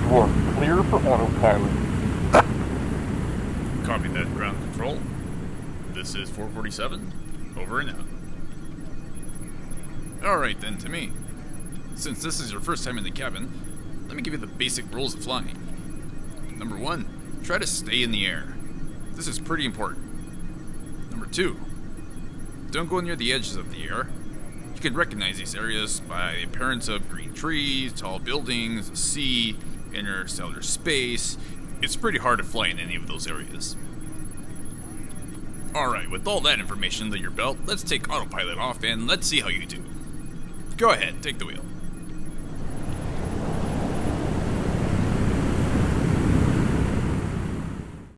You are clear for autopilot. Copy that, ground control. This is 447. Over and out. Alright then, to me. Since this is your first time in the cabin, let me give you the basic rules of flying. Number 1, try to stay in the air. This is pretty important. Number 2, don't go near the edges of the air. You can recognize these areas by the appearance of green trees, tall buildings, the sea, interstellar space. It's pretty hard to fly in any of those areas. Alright, with all that information under your belt, let's take autopilot off and let's see how you do. Go ahead, take the wheel.